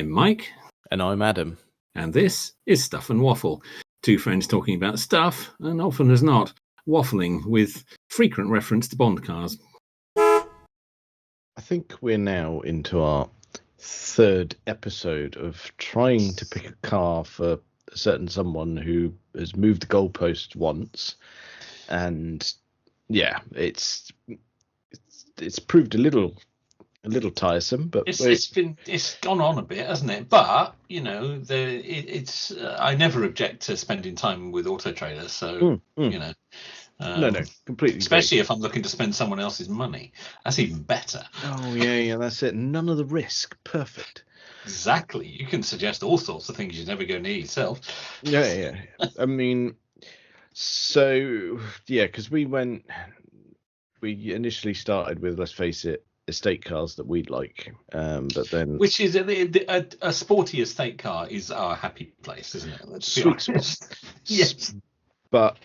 I'm Mike. And I'm Adam. And this is Stuff and Waffle. Two friends talking about stuff, and often as not, waffling with frequent reference to Bond cars. I think we're now into our third episode of trying to pick a car for a certain someone who has moved the goalpost once. And yeah, it's proved a little tiresome, but it's gone on a bit, hasn't it? But you know, it's I never object to spending time with Auto Trader, so you know, no, completely. Especially if I'm looking to spend someone else's money, that's even better. Oh yeah, that's it. None of the risk. Perfect. Exactly. You can suggest all sorts of things you never go near yourself. Yeah. I mean, so yeah, because we initially started with, let's face it, estate cars that we'd like, but then which is a sporty estate car is our happy place, isn't it? Let's be honest. Yes, but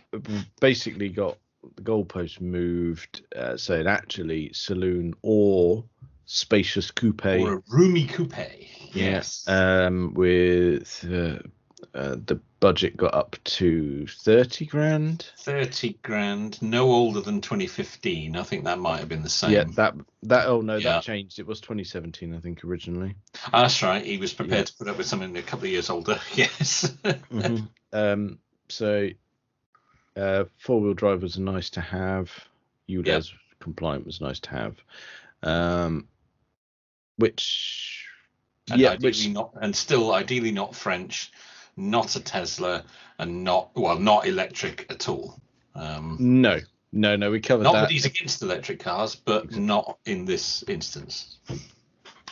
basically got the goalpost moved, saying actually saloon or spacious coupe or a roomy coupe. Yes, with the budget got up to 30 grand. 30 grand, no older than 2015. I think that might have been the same. Yeah, that changed. It was 2017, I think, originally. That's right. He was prepared to put up with something a couple of years older. Yes. So four-wheel drive was nice to have. ULEZ compliant was nice to have. Still ideally not French, not a Tesla, and not electric at all. No, we covered that. Not that he's against electric cars, but not in this instance.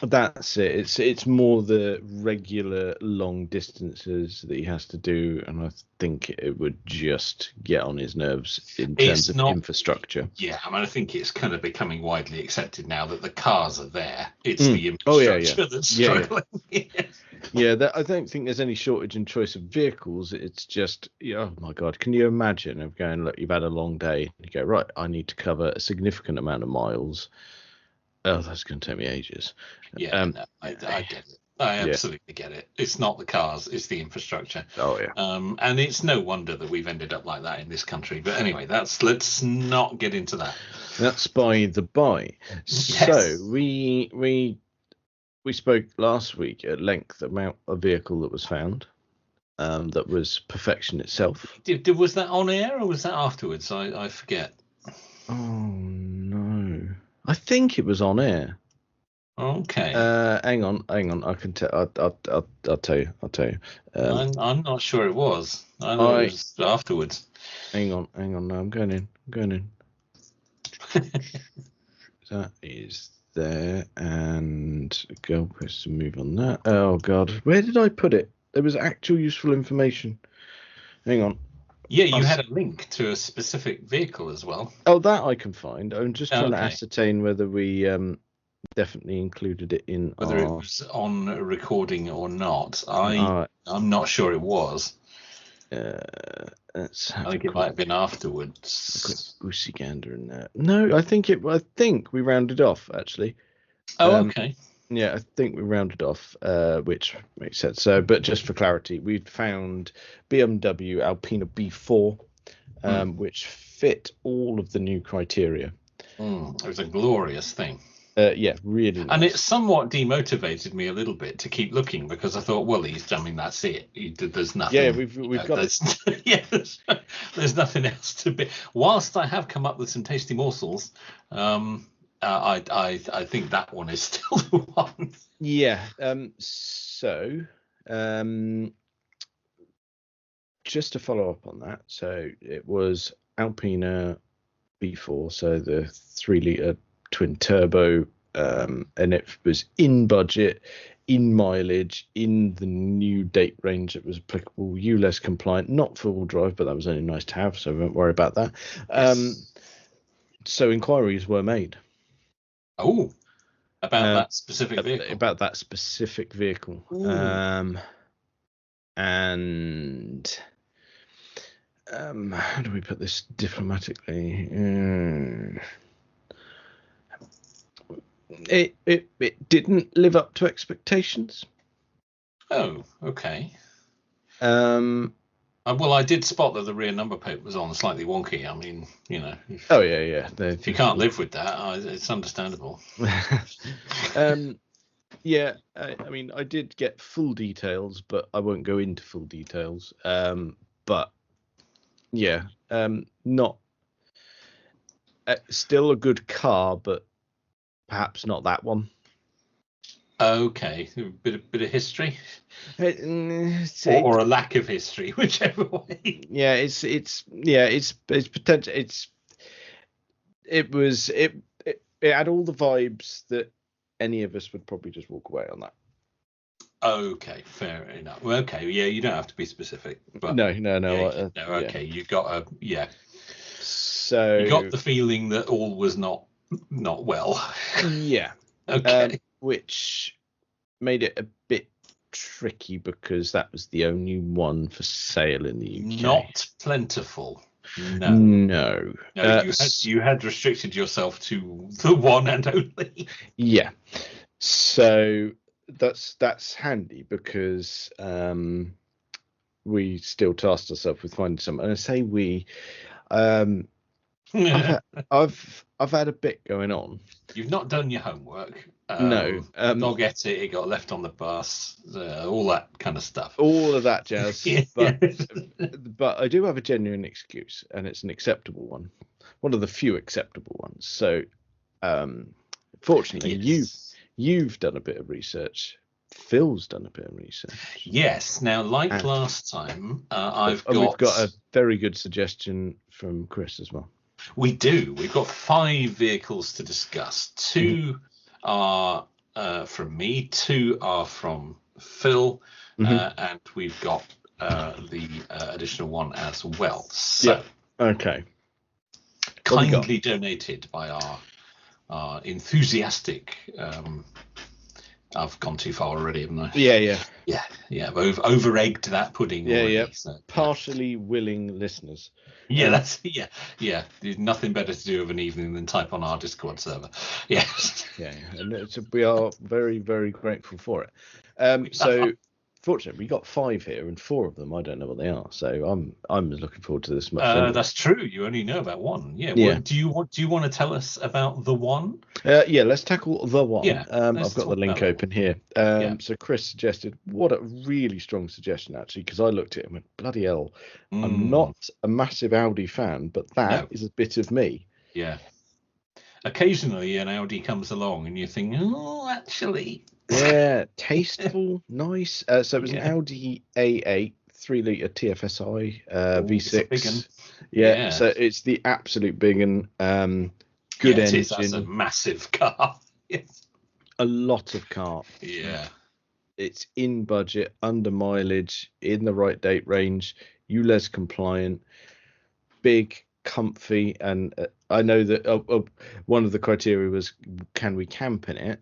That's it. It's more the regular long distances that he has to do, and I think it would just get on his nerves in terms of infrastructure. Yeah, I mean, I think it's kind of becoming widely accepted now that the cars are there. It's the infrastructure that's struggling. Yeah, I don't think there's any shortage in choice of vehicles. It's just, oh my God, can you imagine of going, look, you've had a long day, and you go, right, I need to cover a significant amount of miles. Oh, that's going to take me ages. Yeah, I get it. I absolutely get it. It's not the cars, it's the infrastructure. Oh, yeah. And it's no wonder that we've ended up like that in this country. But anyway, let's not get into that. That's by the by. Yes. So we spoke last week at length about a vehicle that was found that was perfection itself. Was that on air or was that afterwards? I forget. Oh, no. I think it was on air. Okay. Hang on. I can tell. I'll tell you. I'm not sure it was. I know it was afterwards. Hang on. No, I'm going in. That is there, and go press to move on that. Oh God, where did I put it? There was actual useful information. Hang on. Yeah, you had a link to a specific vehicle as well. Oh, that I can find. I'm just trying to ascertain whether we definitely included it in whether it was on recording or not. I'm not sure it was. I think it might have been afterwards. A quick goosey gander in there. No, I think we rounded off actually. Oh, okay. Yeah, I think we rounded off, which makes sense. So, but just for clarity, we'd found BMW Alpina B4, which fit all of the new criteria. It was a glorious thing. Yeah, really nice. And it somewhat demotivated me a little bit to keep looking because I thought, well, that's it. There's nothing. Yeah, we've got it. There's nothing else to be. Whilst I have come up with some tasty morsels, I think that one is still the one. Yeah. So, just to follow up on that, so it was Alpina B4, so the 3-litre twin turbo, and it was in budget, in mileage, in the new date range that was applicable, ULEZ compliant, not four-wheel drive, but that was only nice to have, so I won't worry about that. Yes. So inquiries were made. Oh, about that specific vehicle. About that specific vehicle. And how do we put this diplomatically? It didn't live up to expectations. Oh, okay. Well, I did spot that the rear number plate was on slightly wonky. I mean, if you can't live with that, it's understandable. Yeah, I mean, I did get full details, but I won't go into full details. But yeah, not still a good car, but perhaps not that one. Okay, a bit of history, or a lack of history, whichever way. Yeah, it's potential. It had all the vibes that any of us would probably just walk away on that. Okay, fair enough. Well, okay, yeah, you don't have to be specific, but no. Okay, you got So you got the feeling that all was not well. Yeah. Okay. Which made it a bit tricky because that was the only one for sale in the UK. Not plentiful. No. You had restricted yourself to the one and only. Yeah. So that's handy because we still tasked ourselves with finding some. And I say we. I've had a bit going on. You've not done your homework. No. Dog ate it got left on the bus. All that kind of stuff. All of that jazz. But I do have a genuine excuse, and it's an acceptable one. One of the few acceptable ones. So, fortunately, you've done a bit of research. Phil's done a bit of research. Yes. Now, last time, we've got a very good suggestion from Chris as well. We do. We've got 5 vehicles to discuss. 2 are from me, 2 are from Phil, and we've got the additional one as well. So, okay. Kindly donated by our enthusiastic. I've gone too far already, haven't I? Yeah. I've over-egged that pudding. Already, so, partially willing listeners. Yeah, There's nothing better to do of an evening than type on our Discord server. Yes. Yeah, and we are very, very grateful for it. So, fortunately, we got 5 here, and 4 of them I don't know what they are. So I'm looking forward to this much. Anyway. That's true. You only know about one. Yeah. Well, do you want to tell us about the one? Let's tackle the one. Yeah. I've got the link open here. So Chris suggested, what a really strong suggestion actually, because I looked at it and went, bloody hell, I'm not a massive Audi fan, but that is a bit of me. Yeah. Occasionally an Audi comes along and you think, oh, actually. Yeah, tasteful, nice. So it was an Audi A8 3-litre TFSI V6. Yeah, so it's the absolute big one. Good engine. That's a massive car. Yes. A lot of car. Yeah. It's in budget, under mileage, in the right date range, ULEZ compliant, big, comfy, and I know that one of the criteria was, can we camp in it?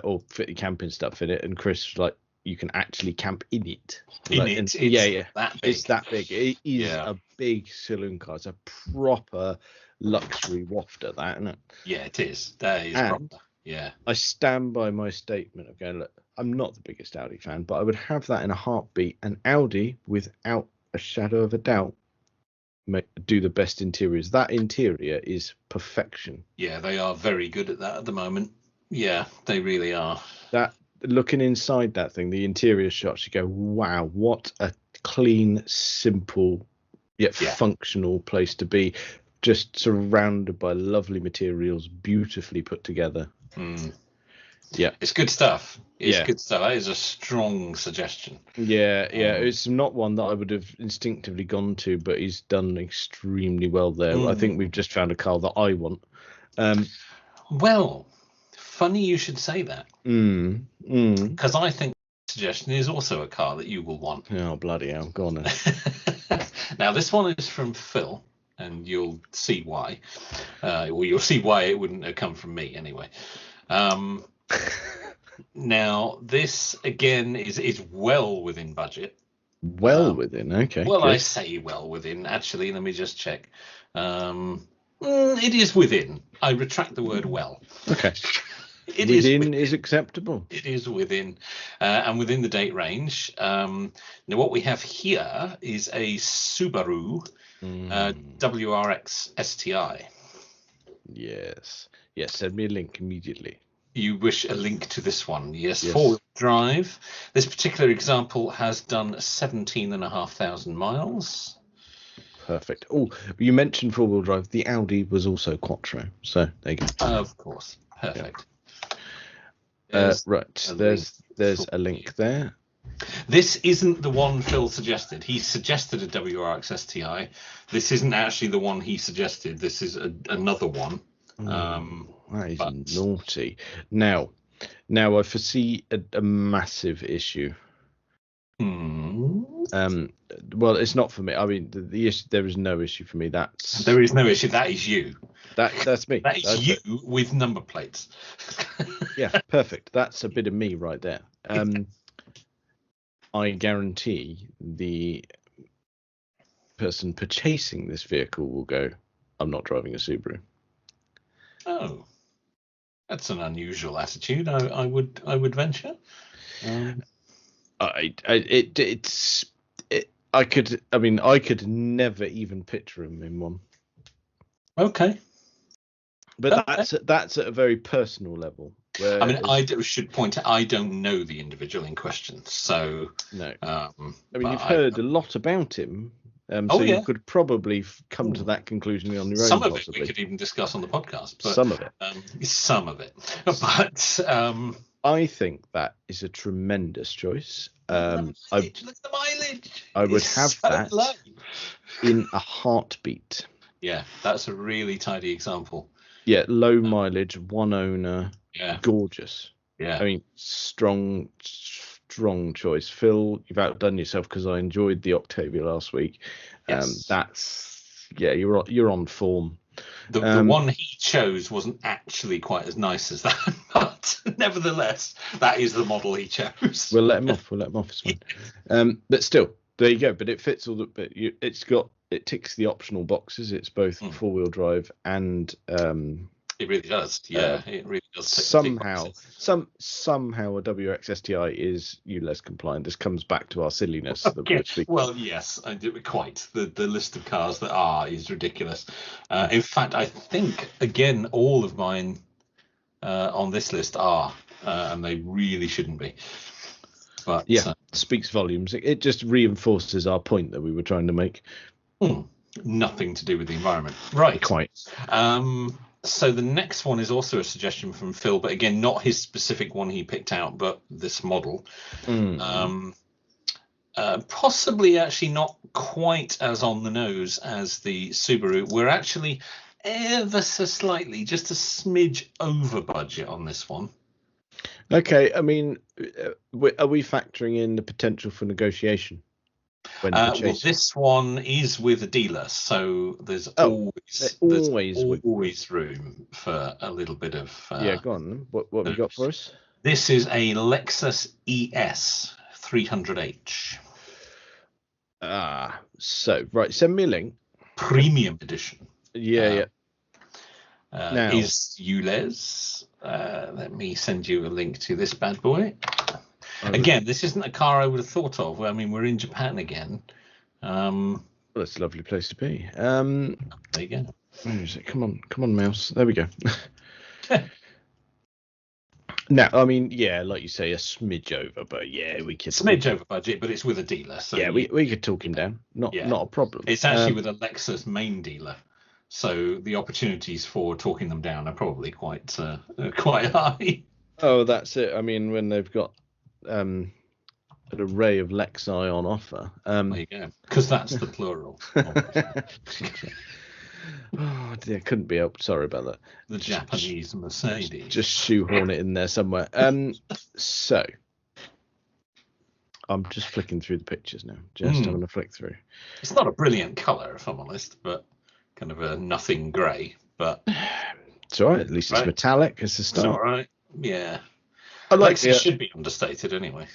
Or fit the camping stuff in it, and Chris was like, you can actually camp in it. It's that big. It's that big. It is a big saloon car. It's a proper luxury wafter, that, isn't it? Yeah, it is. That is proper. Yeah. I stand by my statement of going, look, I'm not the biggest Audi fan, but I would have that in a heartbeat. And Audi, without a shadow of a doubt, do the best interiors. That interior is perfection. Yeah, they are very good at that at the moment. Yeah, they really are. That looking inside that thing, the interior shots, you go, wow, what a clean, simple, yet functional place to be. Just surrounded by lovely materials, beautifully put together. Yeah, it's good stuff. It's good stuff. That is a strong suggestion. Yeah. It's not one that I would have instinctively gone to, but he's done extremely well there. I think we've just found a car that I want. Well. Funny you should say that. Because I think the suggestion is also a car that you will want. Oh, bloody hell. Go on then. Now, this one is from Phil, and you'll see why. You'll see why it wouldn't have come from me anyway. Now, this, again, is well within budget. Well within, okay. Well, good. I say well within. Actually, let me just check. It is within. I retract the word well. Okay. Within is acceptable. It is within, and within the date range. Now, what we have here is a Subaru WRX STI. Yes. Send me a link immediately. You wish a link to this one? Yes. 4-wheel drive. This particular example has done 17,500 miles. Perfect. Oh, you mentioned 4-wheel drive. The Audi was also Quattro. So there you go. Of course. Perfect. Right. There's a link there. This isn't the one Phil suggested. He suggested a WRX STI. This isn't actually the one he suggested. This is another one. That is naughty. Now I foresee a massive issue. Well, it's not for me. I mean, the issue, there is no issue for me. There is no issue. That is you. That's me. That's you with number plates. Yeah, perfect. That's a bit of me right there. I guarantee the person purchasing this vehicle will go, I'm not driving a Subaru. Oh, that's an unusual attitude. I would venture. I could never even picture him in one. Okay. But that's at a very personal level. I mean, I should point out I don't know the individual in question, so no. I mean, you've heard a lot about him, you could probably come to that conclusion on your own. Some of possibly. it we could even discuss on the podcast. But, some of it. But I think that is a tremendous choice. Look at the mileage. I would have that low. In a heartbeat. Yeah, that's a really tidy example. Yeah, low mileage, one owner. Yeah, gorgeous. Yeah, I mean, strong choice. Phil, you've outdone yourself because I enjoyed the Octavia last week. Yes. You're on form. The one he chose wasn't actually quite as nice as that, but nevertheless, that is the model he chose. We'll let him off. It's fine. But still, there you go. But it fits all the. But it ticks the optional boxes. It's both 4-wheel drive and. It really does. Yeah, it really does. Somehow a WRX STI is ULEZ compliant. This comes back to our silliness. Okay. Well, yes, I do quite. The list of cars that are is ridiculous. In fact, I think again all of mine on this list are, and they really shouldn't be. But speaks volumes. It just reinforces our point that we were trying to make. Nothing to do with the environment, right? Quite. So the next one is also a suggestion from Phil, but again, not his specific one he picked out, but this model. Possibly actually not quite as on the nose as the Subaru. We're actually ever so slightly, just a smidge over budget on this one. Okay, I mean, are we factoring in the potential for negotiation? Well, this one is with a dealer, so there's always room for a little bit of. Go on. What have you got for us? This is a Lexus ES 300H. Right, send me a link. Premium edition. Now. Is ULEZ. Let me send you a link to this bad boy. Again, this isn't a car I would have thought of. I mean, we're in Japan again. Well, it's a lovely place to be. There you go. Where is it? Come on, mouse. There we go. Now, I mean, like you say, a smidge over, but we could smidge over budget, but it's with a dealer. So we could talk him down. Not a problem. It's actually with a Lexus main dealer, so the opportunities for talking them down are probably quite high. Oh, that's it. I mean, when they've got an array of Lexi on offer. There you go, because that's the plural. Oh dear, couldn't be helped. Sorry about that. The Japanese Mercedes. Just shoehorn it in there somewhere. So I'm just flicking through the pictures now. Just having a flick through. It's not a brilliant colour, if I'm honest, but kind of a nothing grey. But it's all right. At least it's metallic. It's a start. It's all right. Yeah. I like it should be understated anyway.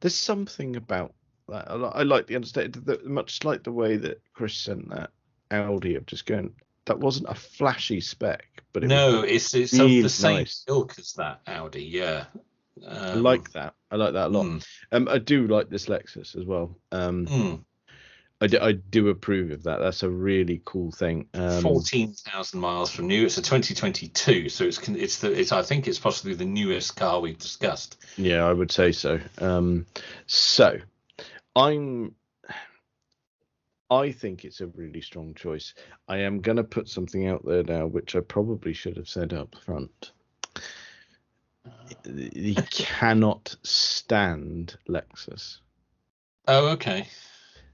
There's something about that. I like the understated, much like the way that Chris sent that Audi of just going, that wasn't a flashy spec, but it was No, it's of really the same nice. ilk as that Audi. Yeah. I like that. I like that a lot. I do like this Lexus as well. I do approve of that. That's a really cool thing. 14,000 miles from new. It's a 2022, so it's I think it's possibly the newest car we've discussed. Yeah, I would say so. So I think it's a really strong choice. I am going to put something out there now, which I probably should have said up front. He cannot stand Lexus. Oh, okay.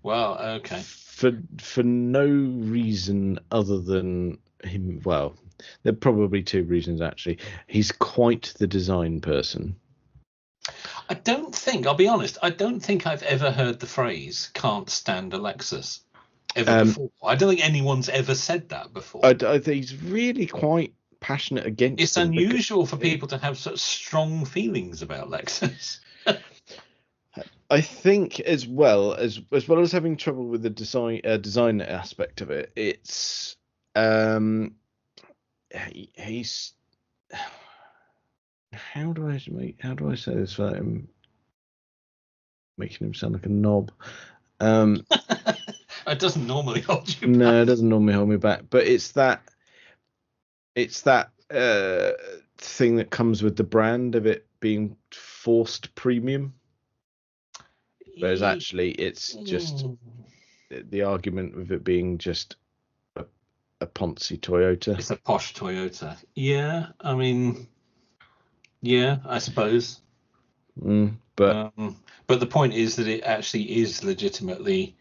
Well, okay. For no reason other than him. Well, there are probably two reasons actually. He's quite the design person. I'll be honest, I don't think I've ever heard the phrase "can't stand a Lexus" ever before. I don't think anyone's ever said that before. I think he's really quite passionate against. It's unusual for people to have such strong feelings about Lexus. I think as well as having trouble with the design aspect of it, it's he's how do I say this without him making him sound like a knob? It doesn't normally hold you back. No, it doesn't normally hold me back, but it's that thing that comes with the brand of it being forced premium. Whereas actually, it's just the argument of it being just a poncy Toyota. It's a posh Toyota. Yeah, I mean, yeah, I suppose. But the point is that it actually is legitimately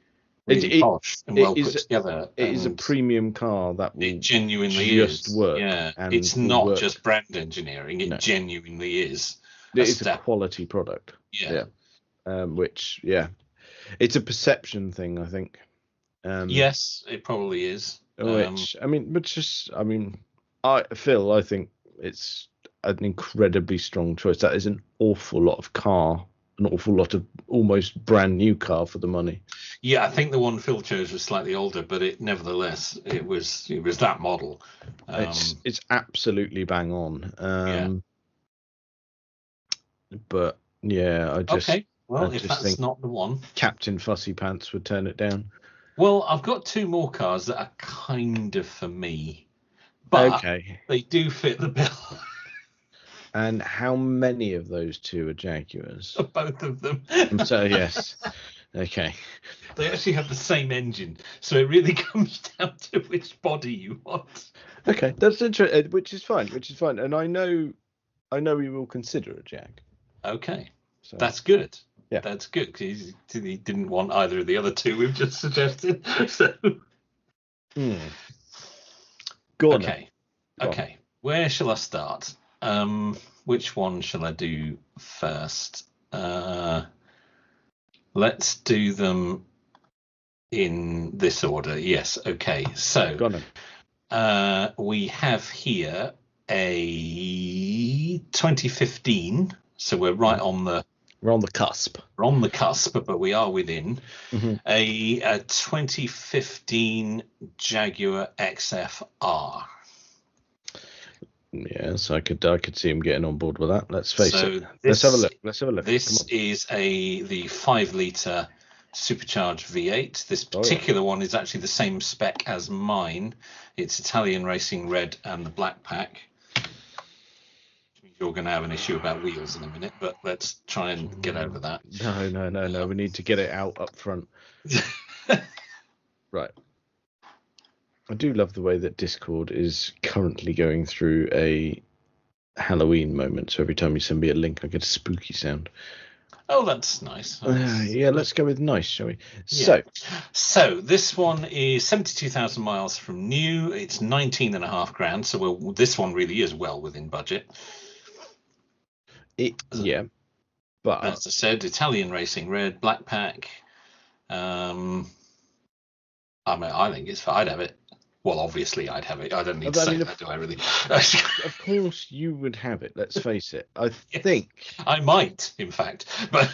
really posh and well put together. It is a premium car that will it genuinely just work. Yeah, and it's not just brand engineering. It genuinely is. It is a quality product. Yeah. Which, it's a perception thing, I think. Yes, it probably is. I think it's an incredibly strong choice. That is an awful lot of almost brand new car for the money. Yeah, I think the one Phil chose was slightly older, but it was that model. It's absolutely bang on. But yeah, I just. Okay. Well, if that's not the one, Captain Fussy Pants would turn it down. Well, I've got two more cars that are kind of for me, but they do fit the bill. And how many of those two are Jaguars? Both of them. So yes. Okay. They actually have the same engine, so it really comes down to which body you want. Okay, that's interesting. Which is fine. And I know we will consider a Jag. Okay, so that's good. Yeah, that's good because he didn't want either of the other two we've just suggested. So. Go on. Okay. Where shall I start? Which one shall I do first? Let's do them in this order. Yes. Okay. So go on. We have here a 2015. So we're right on the. We're on the cusp. We're on the cusp, but we are within a 2015 Jaguar XFR. Yes, I could see him getting on board with that. Let's face it. Let's have a look. This is the 5-litre supercharged V8. This particular one is actually the same spec as mine. It's Italian Racing Red and the black pack. You're going to have an issue about wheels in a minute, but let's try and get over that. No. We need to get it out up front. Right. I do love the way that Discord is currently going through a Halloween moment. So every time you send me a link, I get a spooky sound. Oh, that's nice. Yeah, let's go with nice, shall we? Yeah. So this one is 72,000 miles from new. It's 19.5 grand. So this one really is well within budget. But as I said, Italian Racing Red, black pack. I think I'd have it. Well, obviously I'd have it. I don't need to say that, do I really? Of course you would have it. Let's face it. I think I might, in fact, but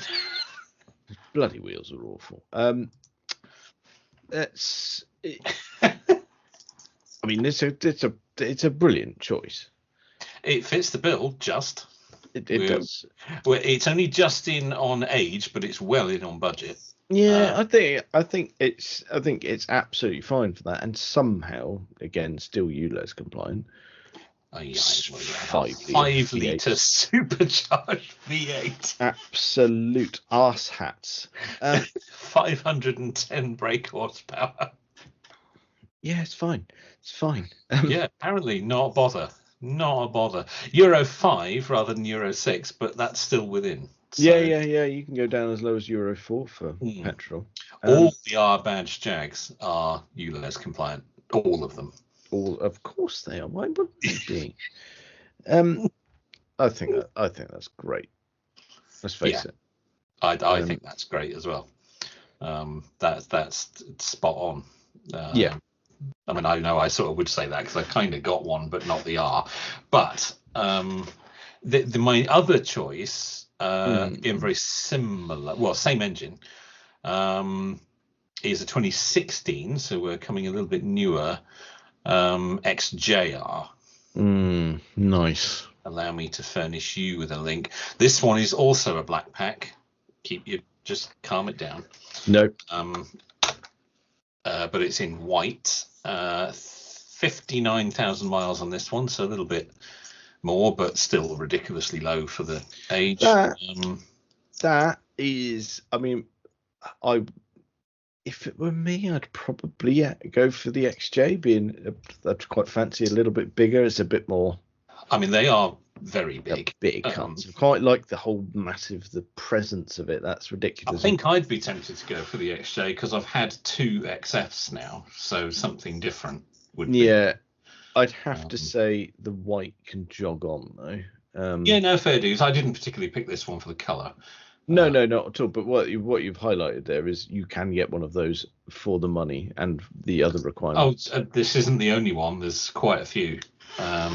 bloody wheels are awful. I mean, it's a brilliant choice. It fits the bill just. It does. Well, it's only just in on age, but it's well in on budget. Yeah, I think it's absolutely fine for that, and somehow again still ULEZ compliant. Oh, yeah, 5 litre supercharged V8. Absolute arse hats. 510 brake horsepower. Yeah, it's fine. It's fine. Yeah, apparently not a bother. Not a bother. Euro 5 rather than Euro 6, but that's still within. So, yeah. You can go down as low as Euro 4 for petrol. All the R badge Jags are ULEZ compliant. All of them. Of course they are. Why wouldn't they be? I think that's great. Let's face it. I think that's great as well. That's spot on. Yeah. I mean, I know I sort of would say that because I kind of got one, but not the R. But my other choice, being very similar, well, same engine, is a 2016. So we're coming a little bit newer. XJR. Nice. Allow me to furnish you with a link. This one is also a black pack. Just calm it down. Nope. But it's in white. 59,000 miles on this one, so a little bit more, but still ridiculously low for the age. That is, I mean, if it were me, I'd probably go for the XJ. I'd quite fancy a little bit bigger. It's a bit more. I mean, they are very big. Big. I quite like the whole the presence of it. That's ridiculous. I think I'd be tempted to go for the XJ because I've had 2 XFs now, so something different would be. Yeah, I'd have to say the white can jog on though. Yeah, no, fair dues. I didn't particularly pick this one for the colour. No, not at all. But what you've highlighted there is you can get one of those for the money and the other requirements. Oh, this isn't the only one. There's quite a few.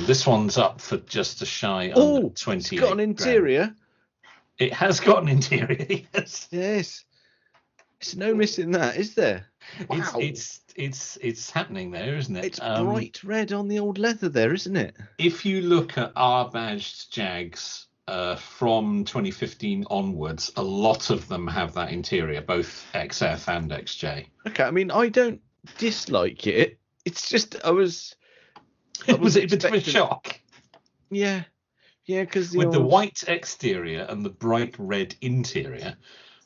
This one's up for just a shy under 20. It's got an interior. Grand. It has got an interior. Yes. Yes. It's no missing that, is there? Wow. It's happening there, isn't it? It's bright red on the old leather there, isn't it? If you look at R badged Jags from 2015 onwards, a lot of them have that interior, both XF and XJ. Okay, I mean, I don't dislike it. It's just was it a bit of a shock? Yeah, because the white exterior and the bright red interior.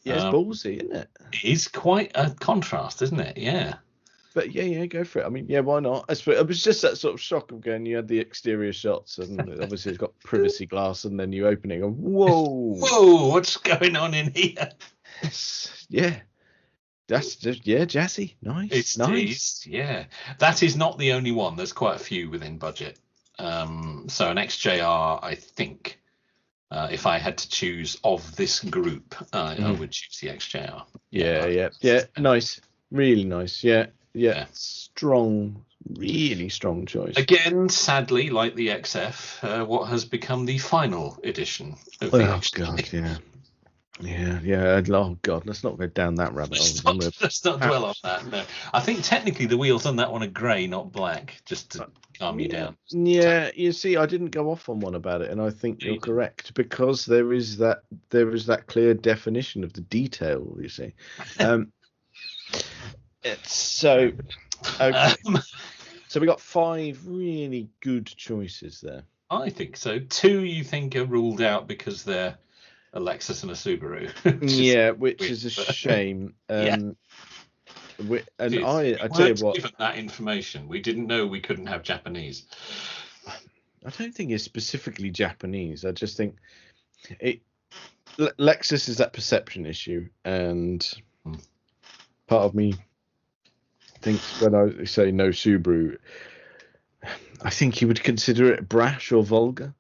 Yeah, it's ballsy, isn't it? It is quite a contrast, isn't it? Yeah. But yeah, go for it. I mean, yeah, why not? It was just that sort of shock of going, you had the exterior shots, and obviously it's got privacy glass, and then you open it and go, whoa, what's going on in here? Yeah. That's just, jazzy. Nice. It's nice. Yeah. That is not the only one. There's quite a few within budget. So an XJR, I think, if I had to choose of this group, I would choose the XJR. Yeah. Nice. Really nice. Yeah. Strong, really strong choice. Again, sadly, like the XF, what has become the final edition of the XJ. God, yeah. Oh God, let's not go down that rabbit hole. Let's not dwell on that. No, I think technically the wheels on that one are grey, not black, just to calm you down. Yeah, you see, I didn't go off on one about it, and I think you're correct because there is that clear definition of the detail. You see, it's so okay. So we got 5 really good choices there. I think so. 2 you think are ruled out because they're a Lexus and a Subaru. which is a shame. I tell you what, given that information, we didn't know we couldn't have Japanese. I don't think it's specifically Japanese. I just think Lexus is that perception issue, and part of me thinks when I say no Subaru, I think he would consider it brash or vulgar.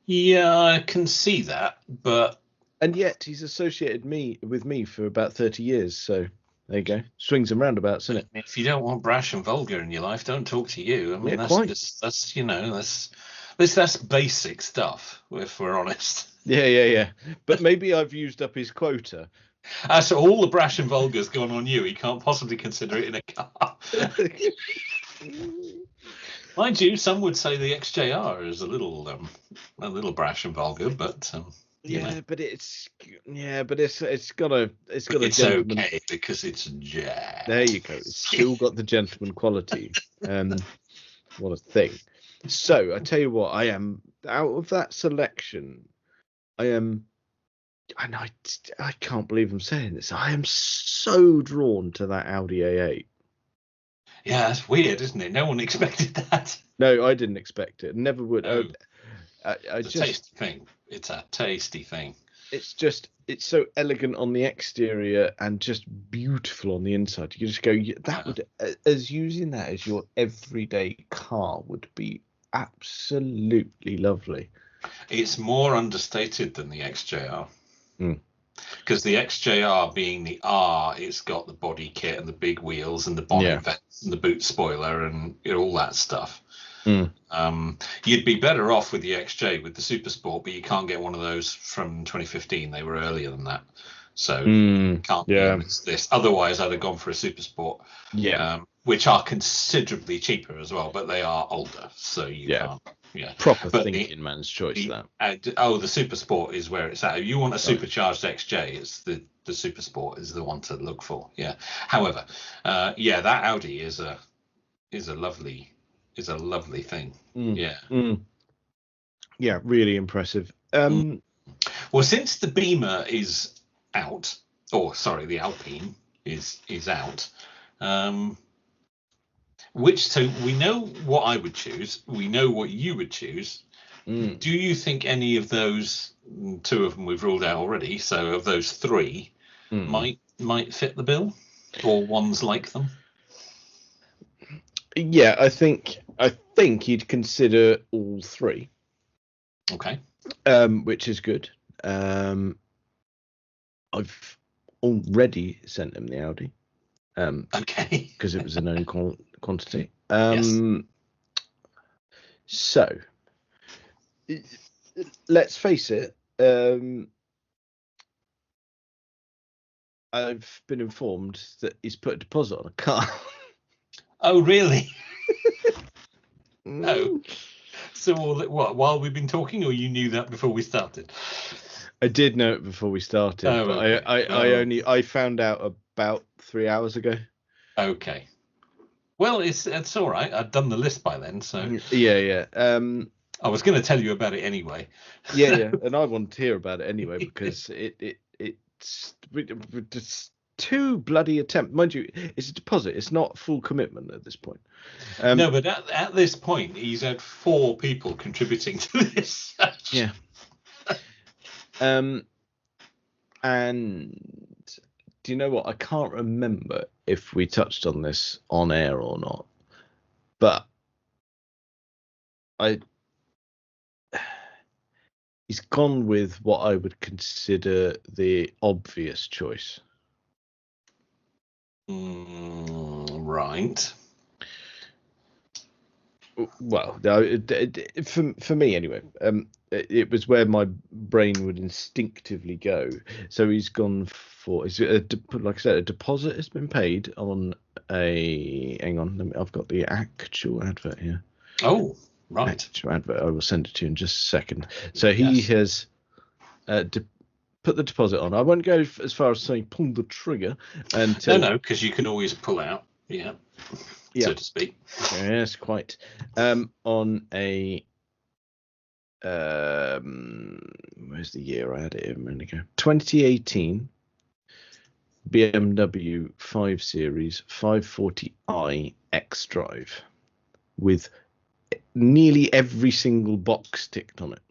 Yeah, I can see that, and yet he's associated with me for about 30 years. So there you go, swings and roundabouts, isn't it? If you don't want brash and vulgar in your life, don't talk to you. I mean, that's basic stuff, if we're honest. Yeah. But maybe I've used up his quota. So all the brash and vulgar's gone on you. He can't possibly consider it in a car. Mind you, some would say the XJR is a little brash and vulgar, but you know. but it's got a It's gentleman. okay because it's a Jag. There you go. It's still got the gentleman quality. What a thing. So I tell you what, I am out of that selection. And I can't believe I'm saying this. I am so drawn to that Audi A8. Yeah, that's weird, isn't it? No one expected that. No, I didn't expect it. Never would. No. It's a tasty thing. It's a tasty thing. It's so elegant on the exterior and just beautiful on the inside. You just go, as using that as your everyday car would be absolutely lovely. It's more understated than the XJR. Because the XJR being the R, it's got the body kit and the big wheels and the bonnet vents and the boot spoiler and all that stuff. You'd be better off with the XJ with the Super Sport, but you can't get one of those from 2015. They were earlier than that, so can't use this. Otherwise, I'd have gone for a Super Sport, which are considerably cheaper as well, but they are older, so you can't. Yeah, proper thinking man's choice. The Super Sport is where it's at. If you want a supercharged XJ, it's the Super Sport is the one to look for. Yeah. However, that Audi is a lovely thing. Yeah, really impressive. Well, since the Beamer is out, the Alpine is out. So we know what I would choose. We know what you would choose. Do you think any of those, two of them we've ruled out already, so of those three, might fit the bill, or ones like them? Yeah, I think you'd consider all three. Okay. Which is good. I've already sent him the Audi. Okay. Because it was a known quantity. Yes. So, let's face it. I've been informed that he's put a deposit on a car. Oh, really? No. So, while we've been talking, or you knew that before we started? I did know it before we started, but okay. I found out about 3 hours ago. Okay. Well, it's all right. I'd done the list by then, so yeah. I was going to tell you about it anyway. Yeah, and I wanted to hear about it anyway because it's two bloody attempts. Mind you, it's a deposit. It's not full commitment at this point. No, but at this point, he's had 4 people contributing to this. Yeah. And do you know what? I can't remember if we touched on this on air or not, but he's gone with what I would consider the obvious choice. Right. Well, for me anyway, it was where my brain would instinctively go. So he's gone for, like I said, a deposit has been paid on a. Hang on, I've got the actual advert here. Oh, right. Actual advert. I will send it to you in just a second. So he has put the deposit on. I won't go as far as saying pull the trigger until. No, because you can always pull out. Yeah. So to speak. Yes, quite. On a where's the year I had it a minute ago? 2018 BMW 5 Series 540i X-Drive with nearly every single box ticked on it.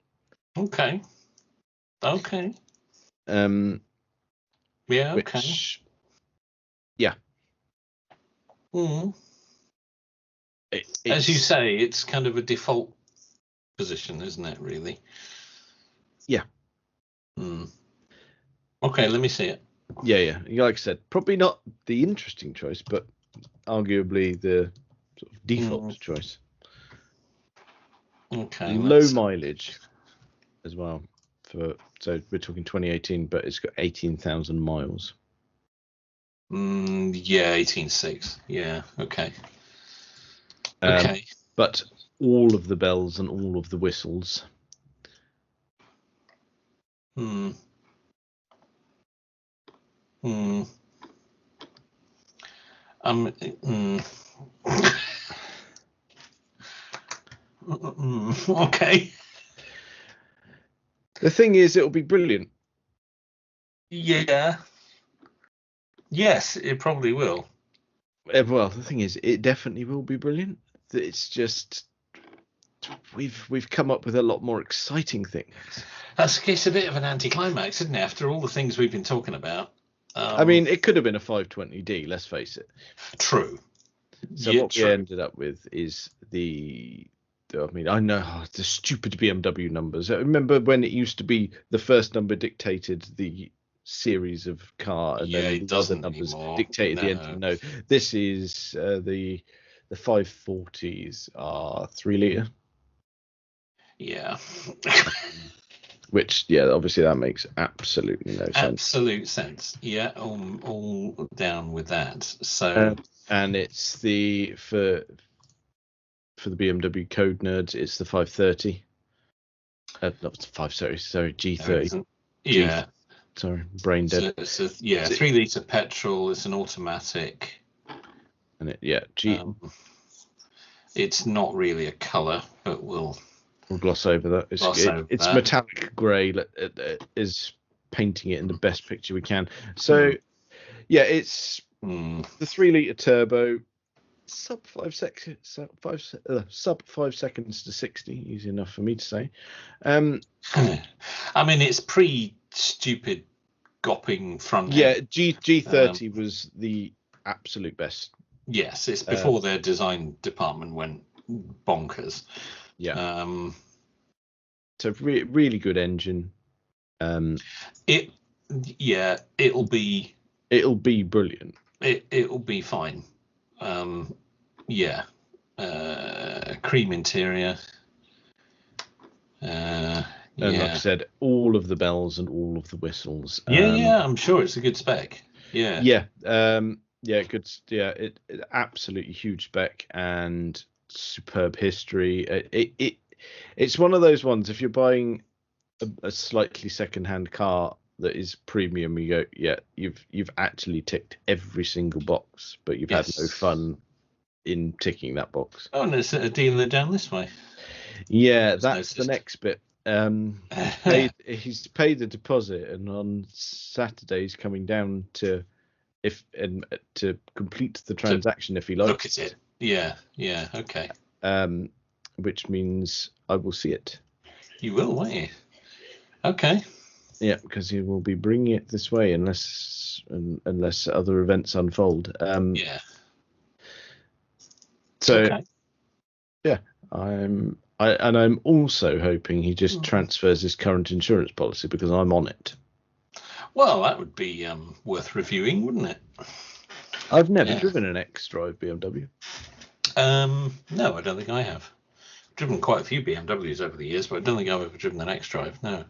Okay. Yeah. Okay. Yeah. As you say, it's kind of a default position, isn't it, really? Yeah. Okay, let me see it. Yeah. Like I said, probably not the interesting choice, but arguably the sort of default choice. Okay. Low mileage as well. So we're talking 2018, but it's got 18,000 miles. Yeah, 18.6. Yeah, okay. Okay. But all of the bells and all of the whistles. Hmm. Hmm. Okay. The thing is, it'll be brilliant. Yeah. Yes, it probably will. Well, the thing is, it definitely will be brilliant. It's just we've come up with a lot more exciting things. It's a bit of an anticlimax, isn't it? After all the things we've been talking about. I mean, it could have been a 520D. Let's face it. True. So what we ended up with is I know the stupid BMW numbers. I remember when it used to be the first number dictated the series of car, and then the other numbers dictated the engine. No, this is the 540s are 3-litre. Yeah. Which, yeah, obviously that makes absolutely no sense. Absolute sense. Yeah, all down with that. So, and it's for the BMW code nerds, it's the 530. Not 530, sorry, G30. Yeah. Sorry, brain dead. It's 3-litre petrol. It's an automatic. And it's not really a colour, but we'll gloss over that. It's metallic grey. Is painting it in the best picture we can. So, it's the 3-litre turbo, sub 5 seconds to 60. Easy enough for me to say. I mean, it's pre-stupid gopping front end. Yeah, G30 was the absolute best. Yes, it's before their design department went bonkers. Yeah. So really good engine. It'll be brilliant. It'll be fine. Cream interior. And like I said, all of the bells and all of the whistles. I'm sure it's a good spec. Yeah. Good. Yeah, it absolutely huge spec and superb history. It's one of those ones. If you're buying a slightly second-hand car that is premium, you go, yeah, you've actually ticked every single box, but you've had no fun in ticking that box. Oh, and there's a dealer down this way. Yeah, that's the next bit. He's paid the deposit, and on Saturday he's coming down to complete the transaction if he likes. Look at it. Yeah, okay. Which means I will see it. You will, won't you? Okay. Yeah, because he will be bringing it this way unless other events unfold. So, okay. Yeah, I'm also hoping he just transfers his current insurance policy because I'm on it. Well, that would be worth reviewing, wouldn't it? I've never driven an X-Drive BMW. No, I don't think I have. I've driven quite a few BMWs over the years, but I don't think I've ever driven an X-Drive. No.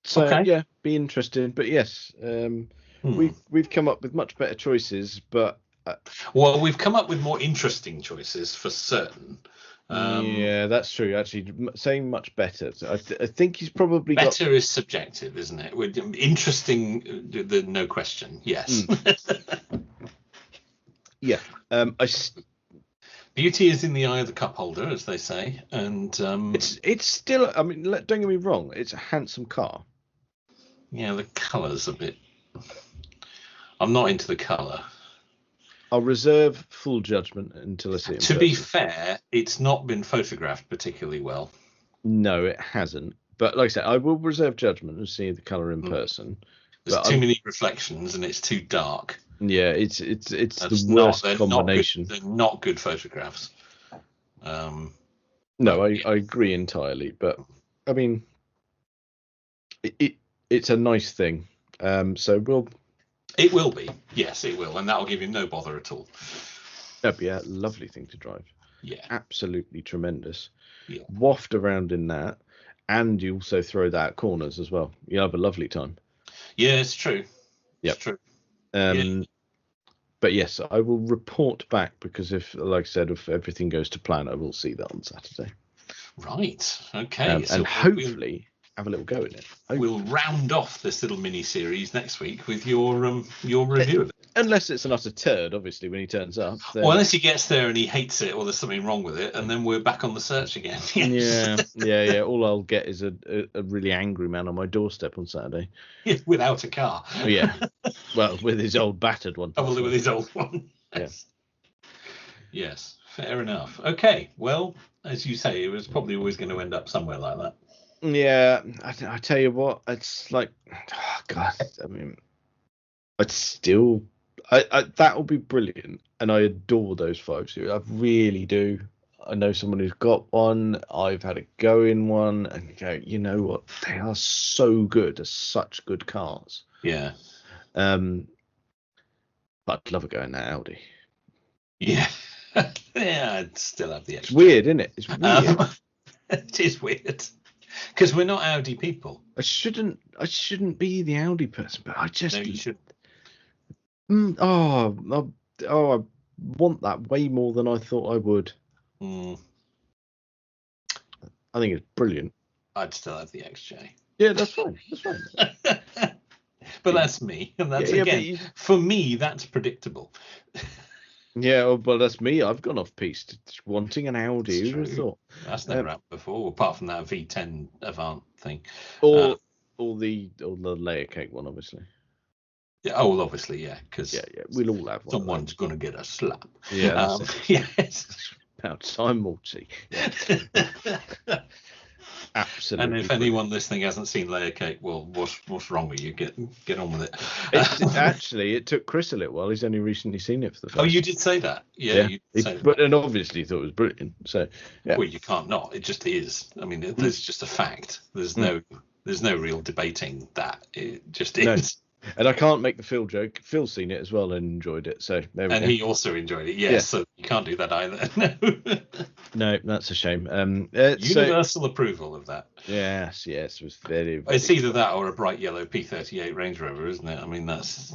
So okay. Be interesting. But yes, we've come up with much better choices, but we've come up with more interesting choices for certain. That's true. Actually, saying much better. So I think he's probably better is subjective, isn't it? Interesting, no question. Yes. Yeah. Beauty is in the eye of the cup holder, as they say, and it's still. I mean, don't get me wrong. It's a handsome car. Yeah, the colour's a bit. I'm not into the colour. I'll reserve full judgment until I see it. To be fair, it's not been photographed particularly well. No, it hasn't. But like I said, I will reserve judgment and see the colour in person. There's too many reflections and it's too dark. Yeah, it's the worst combination. They're not good photographs. No, I agree entirely. But I mean, it's a nice thing. So we'll. It will be. Yes, it will. And that'll give you no bother at all. That'd be a lovely thing to drive. Yeah. Absolutely tremendous. Yeah. Waft around in that. And you also throw that at corners as well. You'll have a lovely time. Yeah, it's true. Yep. It's true. But But yes, I will report back because if, like I said, if everything goes to plan, I will see that on Saturday. Right. Okay. And hopefully have a little go in it. We'll round off this little mini series next week with your review of it. Unless it's an utter turd, obviously, when he turns up. Then... Well, unless he gets there and he hates it or there's something wrong with it, and then we're back on the search again. Yes. Yeah. All I'll get is a really angry man on my doorstep on Saturday. Without a car. Yeah. Well, with his old battered one. Probably with his old one. Yes. Yes, fair enough. Okay, well, as you say, it was probably always going to end up somewhere like that. Yeah, I tell you what, it's like, oh God, I mean, I'd still, that will be brilliant, and I adore those 5 Series. I really do. I know someone who's got one. I've had a go in one, and go, you know what? They are so good. They're such good cars. Yeah. But I'd love a go in that Audi. Yeah. Yeah, I'd still have the extra. It's weird, isn't it? It's weird. It is weird. Because we're not Audi people. I shouldn't be the Audi person, but I just. No, you should. I want that way more than I thought I would. Mm. I think it's brilliant. I'd still have the XJ. Yeah, that's fine. That's fine. But that's me, and that's for me. That's predictable. Yeah, well, that's me. I've gone off piste, wanting an Audi. Who would have thought? That's never happened before, apart from that V10 Avant thing, or the layer cake one, obviously. Yeah. Oh, well, obviously, yeah, because we'll all have one. Someone's going to get a slap. Yeah. Yes. About time, Morty. Yeah. Absolutely. And if anyone listening hasn't seen Layer Cake, well, what's wrong with you? Get on with it. Actually, it took Chris a little while. He's only recently seen it for the first time. Oh, you did say that? Yeah. You did say that. But and obviously thought it was brilliant. So yeah. Well, you can't not. It just is. I mean, there's just a fact. There's no real debating that. It just is. No. And I can't make the Phil joke. Phil's seen it as well and enjoyed it. So there we go. And he also enjoyed it. Yes. So you can't do that either. No. No, that's a shame. Universal approval of that. Yes, it was very, very. It's either that or a bright yellow P38 Range Rover, isn't it? I mean, that's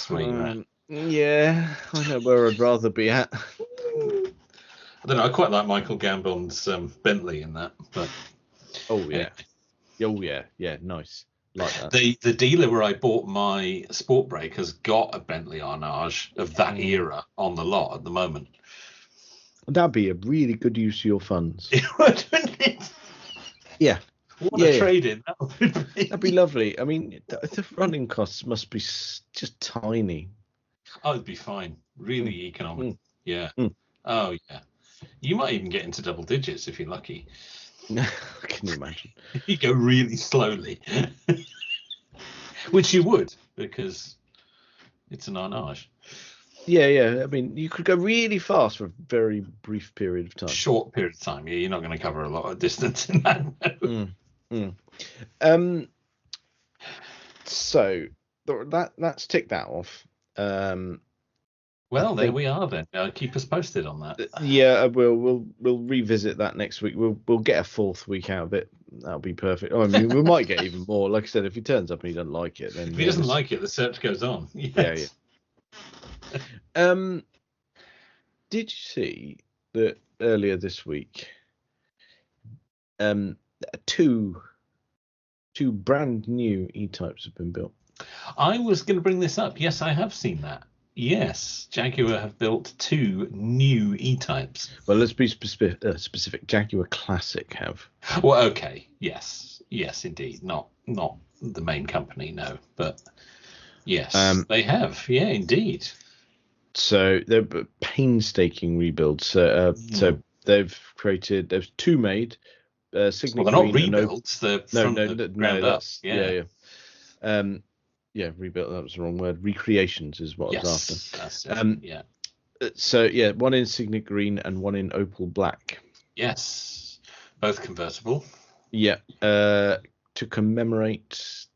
where you're at. Yeah, I know where I'd rather be at. I don't know. I quite like Michael Gambon's Bentley in that, but. Oh yeah, nice. Like that. The dealer where I bought my Sport Break has got a Bentley Arnage of that era on the lot at the moment. That'd be a really good use of your funds. It would, wouldn't it? Yeah. What a trade-in that would be. That'd be lovely. I mean, the running costs must be just tiny. Oh, it'd be fine. Really economic. Yeah. Oh, yeah. You might even get into double digits if you're lucky. Can you imagine? You go really slowly. Which you would, because it's an Arnage. Yeah. I mean, you could go really fast for a very brief period of time. Short period of time. Yeah, you're not going to cover a lot of distance in that. No. So let's tick that off. Well, there we are then. Keep us posted on that. Yeah, we'll revisit that next week. We'll get a 4th week out of it. That'll be perfect. I mean, we might get even more. Like I said, if he turns up and he doesn't like it, then if he doesn't like it, the search goes on. Yes. Yeah. Did you see that earlier this week? Two brand new E-types have been built. I was going to bring this up. Yes, I have seen that. Yes, Jaguar have built 2 new E-types. Well, let's be specific. Jaguar Classic have. Well, okay. Yes, indeed. Not the main company, no. But yes, they have. Yeah, indeed. So they're painstaking rebuilds. So they've created. There's 2 made. Signet they're not rebuilds. They're from the ground up. Yeah. Rebuilt. That was the wrong word. Recreations is what I was after. That's it. Yeah. So one in Signet Green and one in Opal Black. Yes, both convertible. Yeah. To commemorate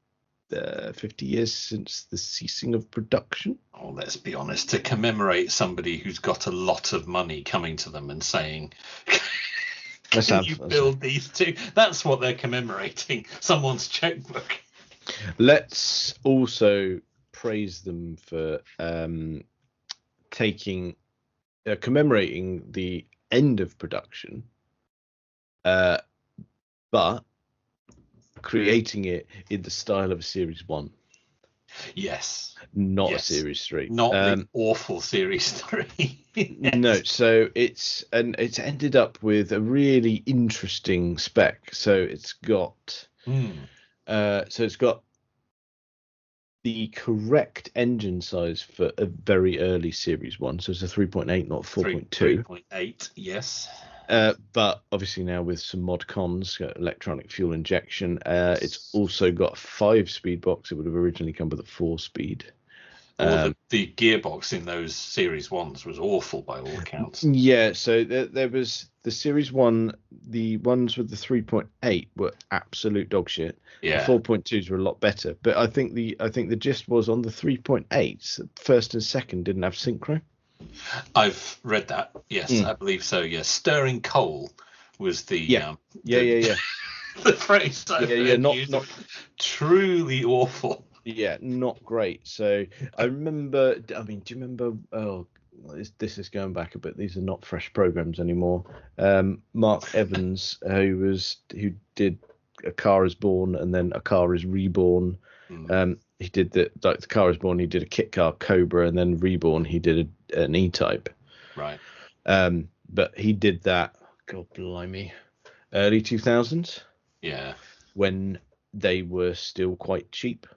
50 years since the ceasing of production. Oh, let's be honest. To commemorate somebody who's got a lot of money coming to them and saying, "Can you build these 2?" That's what they're commemorating. Someone's checkbook. Let's also praise them for commemorating the end of production, but creating it in the style of a Series 1. Yes. Not a Series 3. Not the awful Series 3. Yes. No, so it's ended up with a really interesting spec. So it's got the correct engine size for a very early Series 1. So it's a 3.8, not 4.2. 3.8, yes. But obviously now with some mod cons, electronic fuel injection, it's also got a 5-speed box. It would have originally come with a 4-speed. The gearbox in those Series 1s was awful by all accounts. Yeah, so there was the Series 1, the ones with the 3.8 were absolute dog shit. Yeah. The 4.2s were a lot better. But I think the gist was on the 3.8s, first and second didn't have synchro. I've read that. Yes, I believe so. Yes, stirring coal was the the phrase. Not truly awful. Yeah, not great. So I remember. I mean, do you remember? Oh, this is going back a bit. These are not fresh programs anymore. Mark Evans, who did A Car Is Born and then A Car Is Reborn. He did the Car Is Born. He did a kit car Cobra, and then Reborn. He did an E-Type. Right. But he did that. God blimey, early 2000s. Yeah. When they were still quite cheap.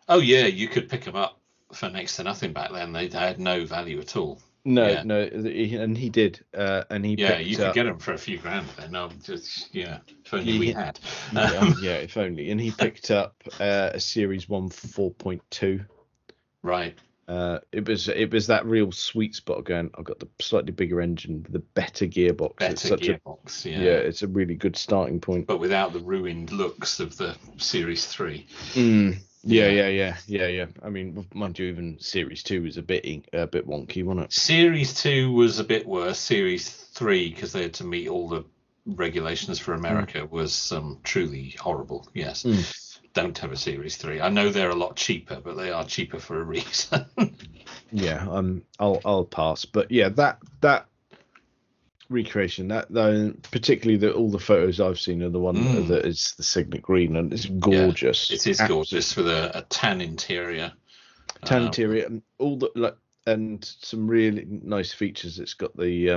Oh yeah, you could pick them up for next to nothing back then. They had no value at all. No, and he did, and he you could get them for a few grand then. If only we had. If only. And he picked up a Series 1 4.2. Right. It was that real sweet spot going. I've got the slightly bigger engine, the better gearbox. It's a really good starting point. But without the ruined looks of the Series 3. Yeah. I mean, mind you, even Series 2 was a bit wonky, wasn't it? Series 2 was a bit worse. Series 3, because they had to meet all the regulations for America, was truly horrible. Yes. Don't have a Series 3. I know they're a lot cheaper, but they are cheaper for a reason. Yeah, I'll pass. But yeah, that recreation, that particularly all the photos I've seen are the one that is the Signet Green, and it's gorgeous. It is gorgeous with a tan interior. And all the and some really nice features. It's got the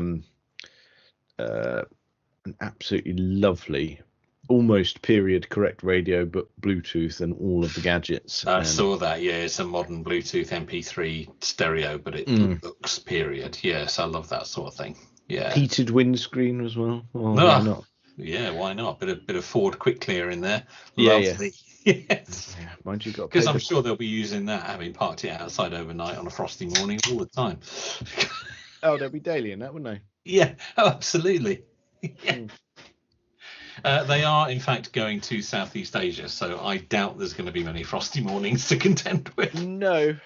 an absolutely lovely, almost period correct radio, but Bluetooth and all of the gadgets. I saw that. Yeah, it's a modern Bluetooth MP3 stereo, but it looks period. Yes, I love that sort of thing. Yeah. Heated windscreen as well. Why not? Yeah, why not? Bit of Ford Quick Clear in there. Lovely. Yeah. Yes. Yeah, mind you, got because I'm sure they'll be using that, having parked it outside overnight on a frosty morning all the time. Oh, they'll be daily in that, wouldn't they? Yeah, absolutely. Yeah. They are, in fact, going to Southeast Asia, so I doubt there's going to be many frosty mornings to contend with. No,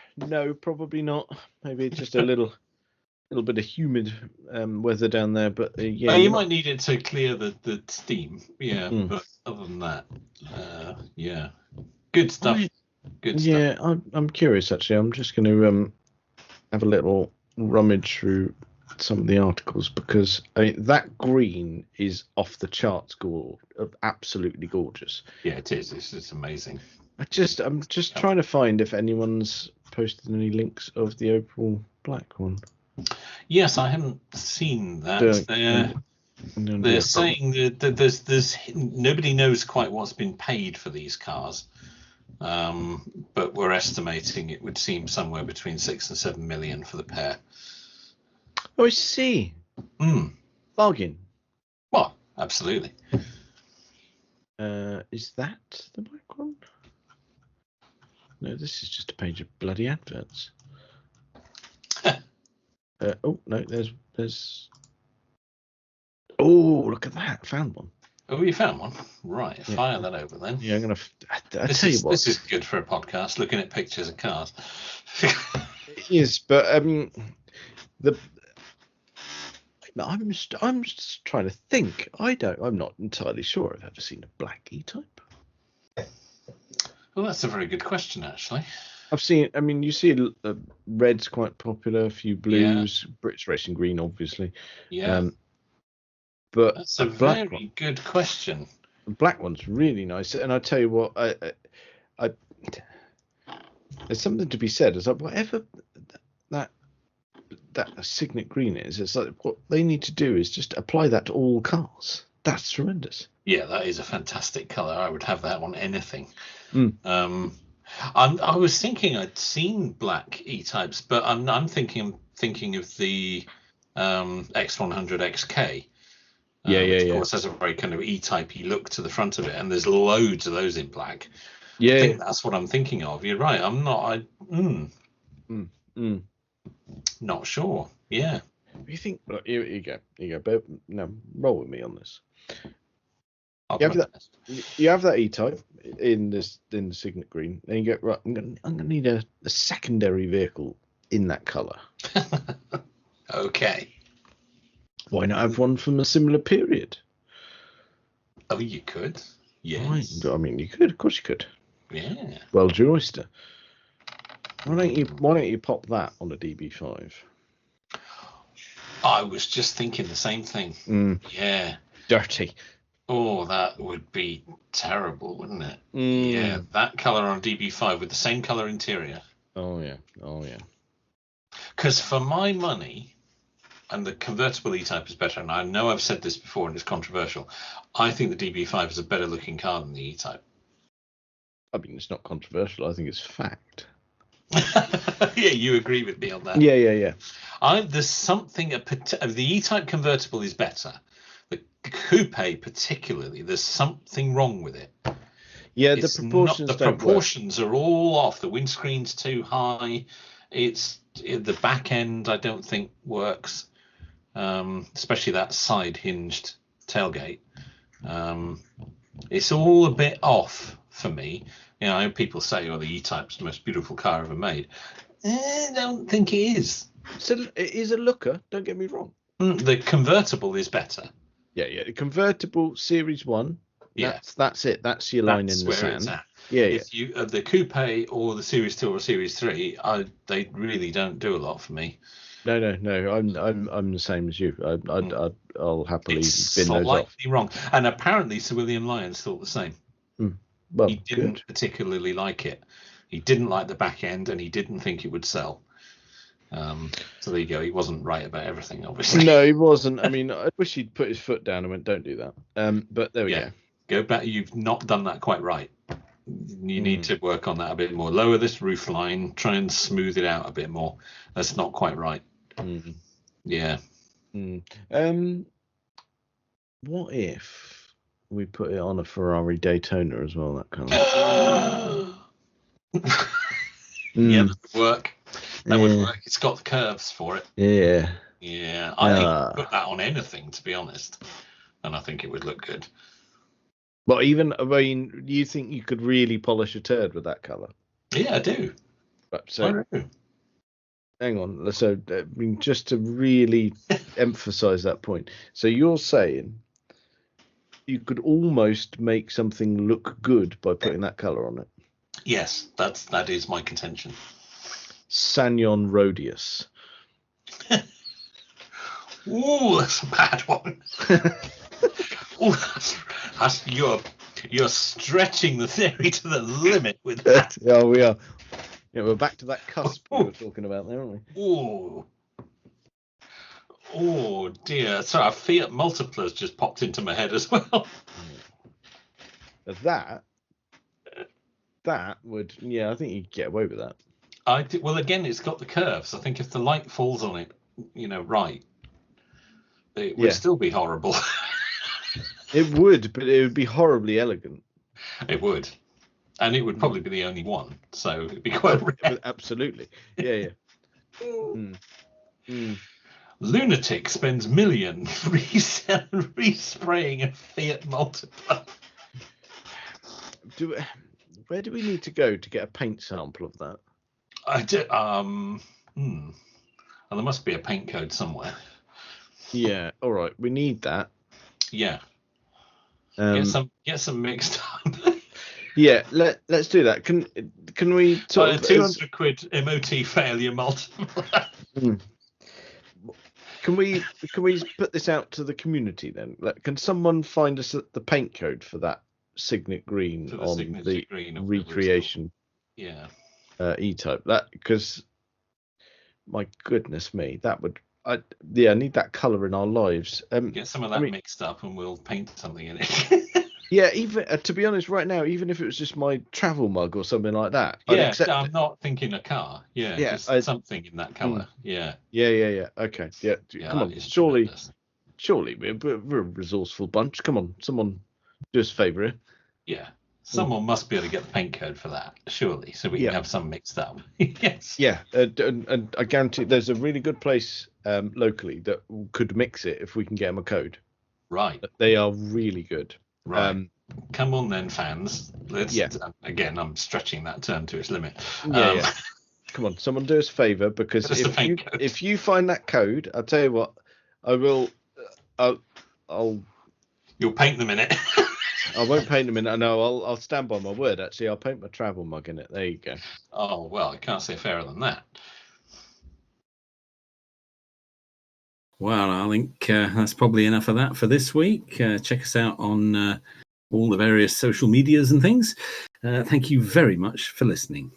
probably not. Maybe just a little bit of humid weather down there, but you might need it to clear the steam. Yeah, but other than that, good stuff. Good stuff. Yeah, I'm curious actually. I'm just going to have a little rummage through some of the articles, because that green is off the charts, absolutely gorgeous. Yeah, it is. It's amazing. I'm just trying to find if anyone's posted any links of the Opal black one. Yes, I haven't seen that. They're saying that there's nobody knows quite what's been paid for these cars, but we're estimating it would seem somewhere between 6 and 7 million for the pair. Oh, I see. Bargain. Well, absolutely. Is that the black one? No, this is just a page of bloody adverts. Oh no, there's. Oh, look at that! I found one. Oh, you found one, right? Yeah. Fire that over then. Yeah, I'm gonna. I tell you what. This is good for a podcast. Looking at pictures of cars. Yes, but I'm just trying to think. I'm not entirely sure I've ever seen a black E-Type. Well, that's a very good question, actually. I've seen. I mean, you see, red's quite popular. A few blues, British Racing Green, obviously. Yeah. But That's a black very good question. The black one's really nice, and I tell you what, I there's something to be said. It's like whatever that signet green is, it's like what they need to do is just apply that to all cars. That's tremendous. Yeah, that is a fantastic colour. I would have that on anything. Mm. I was thinking I'd seen black E-types, but I'm thinking of the X100 XK. Which of course has a very kind of E-typey look to the front of it, and there's loads of those in black. Yeah, I think that's what I'm thinking of. You're right. I'm not. Not sure. Yeah. You think? Look, here you go. But no, roll with me on this. You have that E-type in the signet green, and you go right. I'm gonna need a secondary vehicle in that colour. Okay. Why not have one from a similar period? Oh, you could. Yes. Right. I mean, you could. Of course, you could. Yeah. Well, your oyster. Why don't you pop that on a DB5? I was just thinking the same thing. Yeah. Dirty. Oh, that would be terrible, wouldn't it? Mm. Yeah, that colour on DB5 with the same colour interior. Oh yeah. Because for my money, and the convertible E-type is better, and I know I've said this before and it's controversial, I think the DB5 is a better looking car than the E-type. I mean, it's not controversial. I think it's fact. Yeah, you agree with me on that. Yeah. There's something, the E-type convertible is better. The coupe particularly, there's something wrong with it. Yeah, the proportions are all off. The windscreen's too high. The back end I don't think works, especially that side hinged tailgate. It's all a bit off for me. You know, people say, "Oh, the E-Type's the most beautiful car ever made." I don't think it is. So it is a looker. Don't get me wrong. The convertible is better. Yeah. The convertible Series 1. That's it. That's your line in the sand. Yeah. If you the coupe or the Series 2 or Series 3, they really don't do a lot for me. No. I'm the same as you. I'll happily bin those off. Wrong. And apparently Sir William Lyons thought the same. Well, he didn't particularly like it. He didn't like the back end, and he didn't think it would sell. So there you go. He wasn't right about everything, obviously. No, he wasn't. I mean, I wish he'd put his foot down and went, "Don't do that." But there we go. Go back. You've not done that quite right. You need to work on that a bit more. Lower this roof line. Try and smooth it out a bit more. That's not quite right. Yeah. What if we put it on a Ferrari Daytona as well? That kind of. Yeah, that would work. That would work. It's got the curves for it. Yeah. Yeah. I think you could put that on anything, to be honest, and I think it would look good. But you think you could really polish a turd with that colour? Yeah, I do. But so, hang on. So, I mean, just to really emphasise that point. So you're saying you could almost make something look good by putting that colour on it? Yes, that is my contention. Sanyon Rhodius. Ooh, that's a bad one. Ooh, that's you're stretching the theory to the limit with that. Yeah, we are. Yeah, we're back to that cusp we were talking about there, aren't we? Ooh. Oh dear. Sorry, a Fiat Multipla's just popped into my head as well. That would, I think you'd get away with that. Well, again, it's got the curves. I think if the light falls on it, right, it would still be horrible. It would, but it would be horribly elegant. It would. And it would probably be the only one, so it'd be quite rare. Absolutely. Yeah. Lunatic spends million respraying a Fiat Multipla. Where do we need to go to get a paint sample of that? Well, there must be a paint code somewhere. Yeah, all right. We need that. Yeah. Get some mixed up. Yeah, let's do that. can we sort of 200 quid MOT failure multiplier? Can we put this out to the community then? Can someone find us the paint code for that Signet Green on the Recreation? Yeah. E-Type. That, because my goodness me, that would I need that colour in our lives. Get some of that mixed up and we'll paint something in it. Yeah, even to be honest, right now, even if it was just my travel mug or something like that, Yeah, I'd accept I'm it. not thinking a car. Yeah, just something in that colour. Yeah. Yeah. Okay. Yeah. Come on. Surely we're a resourceful bunch. Come on, someone do us a favour here. Yeah. Someone must be able to get the paint code for that, surely, so we can have some mixed up. Yes. Yeah, and I guarantee there's a really good place locally that could mix it if we can get them a code. Right. They are really good. Right. Come on then, fans. Let's. Again, I'm stretching that term to its limit. Yeah. Come on, someone do us a favour, because if you find that code, I'll tell you what, I will. I'll. You'll paint them in it. I won't paint them in it. No, I'll stand by my word. Actually, I'll paint my travel mug in it. There you go. Oh well, I can't say fairer than that. Well, I think that's probably enough of that for this week. Check us out on all the various social medias and things. Thank you very much for listening.